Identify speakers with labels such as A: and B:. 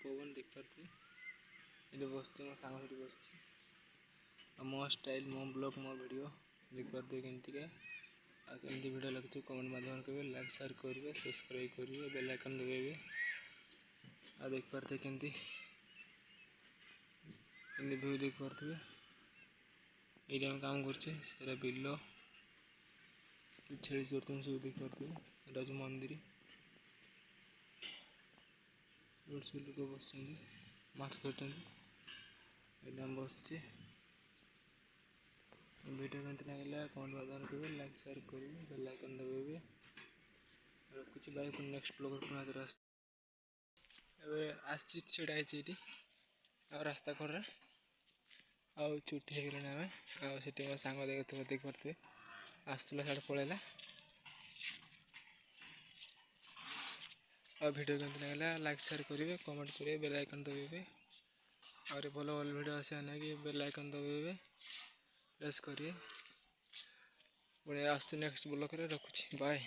A: पवन देख पारे ये बस मो सांग बस मो स्टाइल मो ब्लॉग मो वीडियो देख पारे केमती केमती वीडियो लगे कमेंट माध्यम करेंगे लाइक शेयर करेंगे सब्सक्राइब करेंगे बेल आइकन दबाइए आ देख पारे केमती व्यू देख पारे ये हम काम कर बिल छेड़ी चोर तुम सब देख पारे मंदिर लोक बस माछ धरते बस वीडियो केमती लगे कमेंट माध्यम करेंगे लाइक शेयर करेंगे बेल आइकन दबाइए रखुची बाय नेक्स्ट ब्लॉग आसी छड़ा रास्ता कड़े आउ छुट्टी हो गला आम आठी मो सांग देख पारे आसला साढ़े पलैला आ वीडियो केमती लगे लाइक शेयर करेंगे कमेंट करेंगे बेल आइकन दबाइए और भल भल वीडियो आसा ना कि बेल आइकन दबाइए प्रेस करिए पुणे आस नेक्स्ट ब्लॉग रखुची बाय।